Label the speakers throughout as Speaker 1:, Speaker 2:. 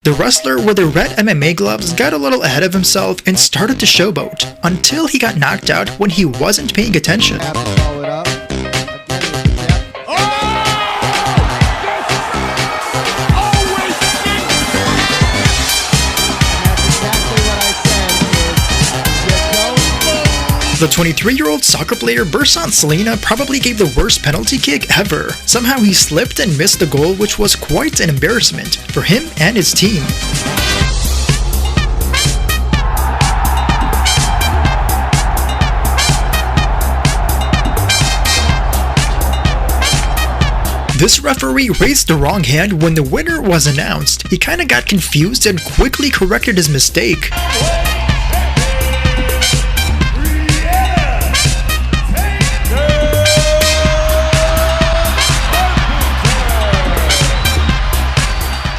Speaker 1: The wrestler with the red MMA gloves got a little ahead of himself and started to showboat, until he got knocked out when he wasn't paying attention. The 23-year-old soccer player Bursan Selena probably gave the worst penalty kick ever. Somehow he slipped and missed the goal, which was quite an embarrassment for him and his team. This referee raised the wrong hand when the winner was announced. He kinda got confused and quickly corrected his mistake.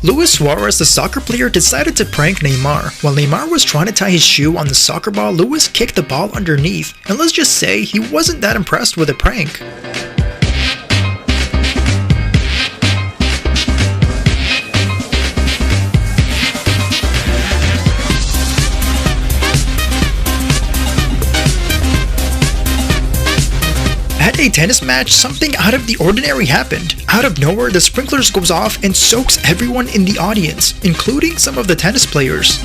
Speaker 1: Luis Suarez, the soccer player, decided to prank Neymar. While Neymar was trying to tie his shoe on the soccer ball, Luis kicked the ball underneath, and let's just say he wasn't that impressed with the prank. At a tennis match, something out of the ordinary happened. Out of nowhere, the sprinklers goes off and soaks everyone in the audience, including some of the tennis players.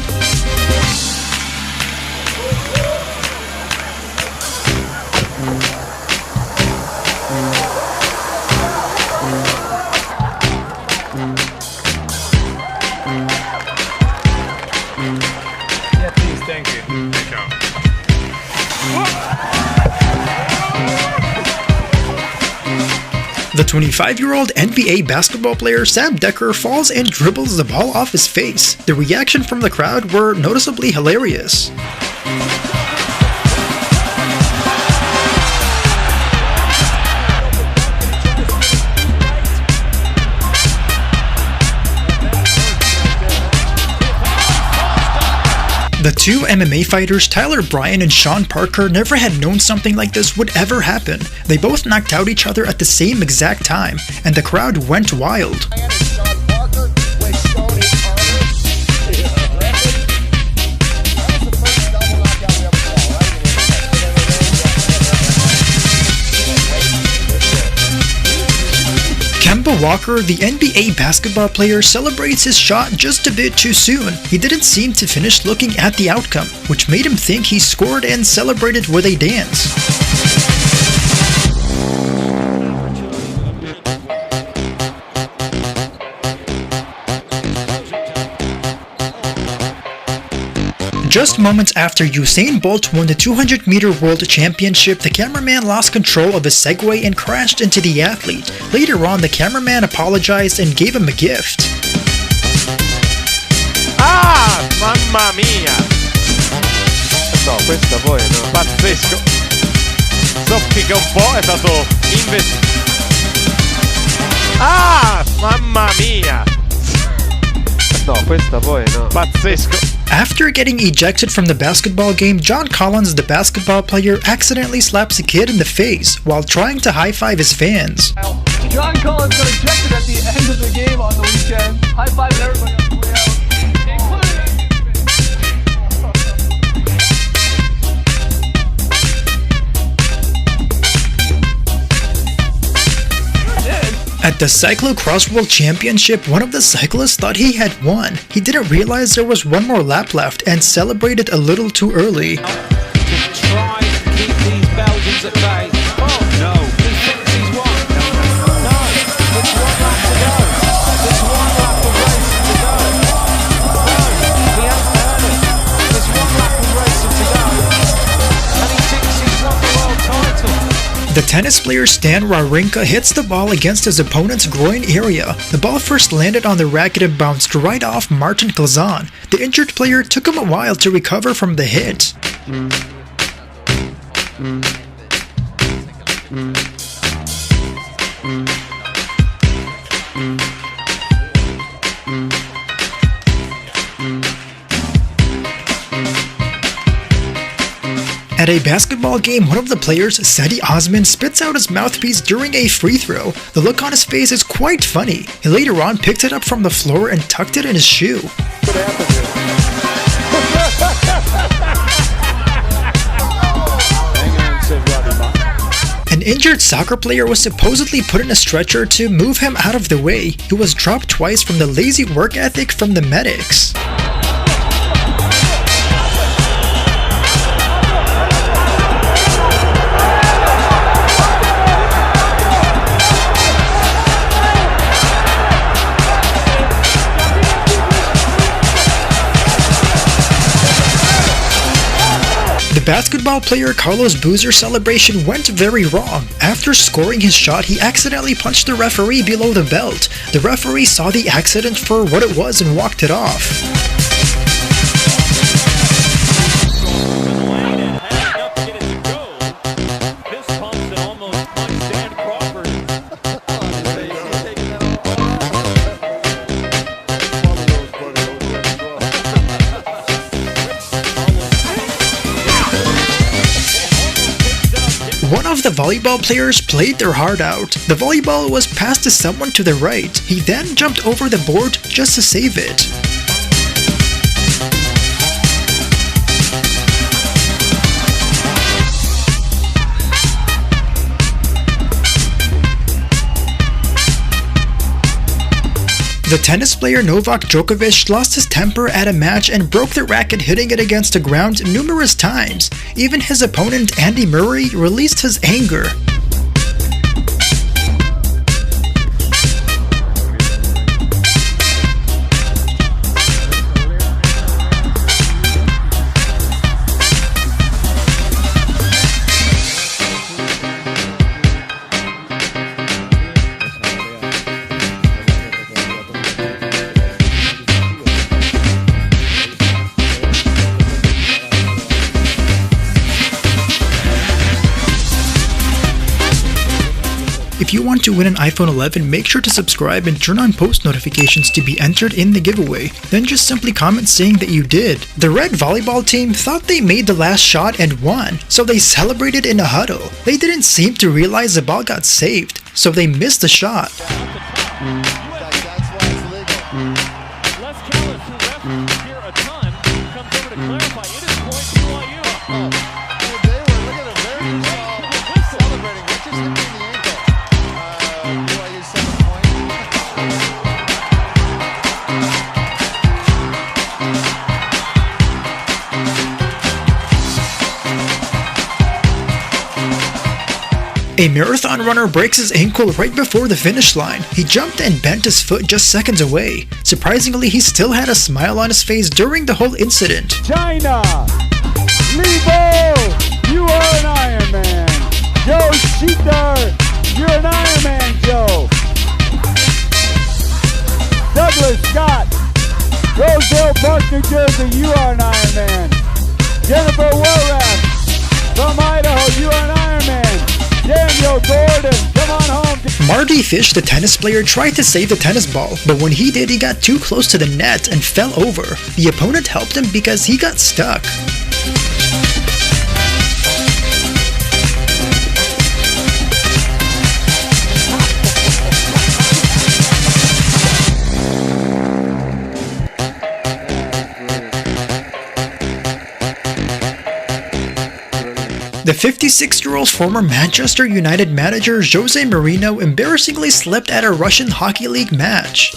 Speaker 2: Yeah, please, thank you.
Speaker 1: The 25-year-old NBA basketball player Sam Dekker falls and dribbles the ball off his face. The reaction from the crowd were noticeably hilarious. The two MMA fighters Tyler Bryan and Sean Parker never had known something like this would ever happen. They both knocked out each other at the same exact time, and the crowd went wild. Kemba Walker, the NBA basketball player, celebrates his shot just a bit too soon. He didn't seem to finish looking at the outcome, which made him think he scored and celebrated with a dance. Just moments after Usain Bolt won the 200-meter World Championship, the cameraman lost control of his Segway and crashed into the athlete. Later on, the cameraman apologized and gave him a gift.
Speaker 2: Ah, mamma mia! No, questa poi no. Pazzesco. Soffica un po', è stato Ah, mamma mia! No, questa poi no. Pazzesco.
Speaker 1: After getting ejected from the basketball game, John Collins, the basketball player, accidentally slaps a kid in the face while trying to high-five his fans.
Speaker 3: John Collins got ejected at the end of the game on the weekend. High-five everybody on the way out. At the Cyclocross World Championship, one of the cyclists thought he had won. He didn't realize there was one more lap left and celebrated a little too early.
Speaker 4: To try and keep these Belgians at bay. Oh no, he thinks he's won. No, there's one lap to go. There's one lap of racing to go. No, he hasn't heard it. There's one lap of racing to go. And he thinks he's won the world title.
Speaker 1: The tennis player Stan Wawrinka hits the ball against his opponent's groin area. The ball first landed on the racket and bounced right off Martin Klazan. The injured player took him a while to recover from the hit. At a basketball game, one of the players, Sadie Osman, spits out his mouthpiece during a free throw. The look on his face is quite funny. He later on picked it up from the floor and tucked it in his shoe.
Speaker 2: what happened here.
Speaker 4: Hang on, said Robbie Martin.
Speaker 1: An injured soccer player was supposedly put in a stretcher to move him out of the way. He was dropped twice from the lazy work ethic from the medics. The basketball player Carlos Boozer's celebration went very wrong. After scoring his shot, he accidentally punched the referee below the belt. The referee saw the accident for what it was and walked it off. One of the volleyball players played their heart out. The volleyball was passed to someone to the right. He then jumped over the board just to save it. The tennis player Novak Djokovic lost his temper at a match and broke the racket, hitting it against the ground numerous times. Even his opponent Andy Murray released his anger. If you want to win an iPhone 11, make sure to subscribe and turn on post notifications to be entered in the giveaway. Then just simply comment saying that you did. The red volleyball team thought they made the last shot and won, so they celebrated in a huddle. They didn't seem to realize the ball got saved, so they missed the shot. A marathon runner breaks his ankle right before the finish line. He jumped and bent his foot just seconds away. Surprisingly, he still had a smile on his face during the whole incident.
Speaker 4: China! Lebo! You are an Iron Man! Joe Sheeter! You're an Iron Man, Joe! Douglas Scott! Roseville Park, New Jersey, you are an Iron Man! Jennifer Worath! From Idaho, you are an Iron Man! Daniel Gordon, come on home!
Speaker 1: Marty Fish, the tennis player, tried to save the tennis ball, but when he did, he got too close to the net and fell over. The opponent helped him because he got stuck. The 56-year-old former Manchester United manager Jose Mourinho embarrassingly slipped at a Russian Hockey League match.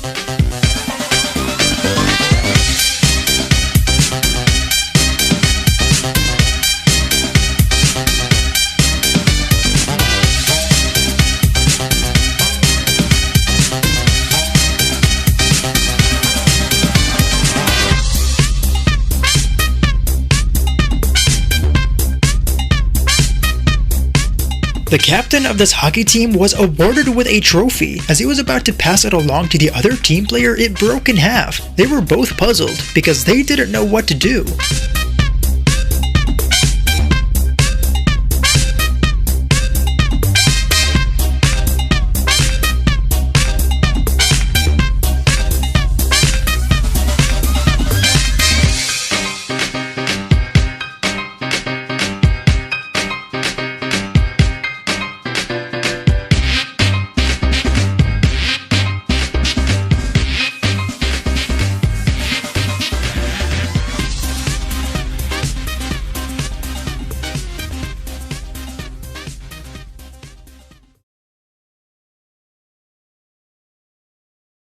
Speaker 1: The captain of this hockey team was awarded with a trophy. As he was about to pass it along to the other team player, it broke in half. They were both puzzled because they didn't know what to do.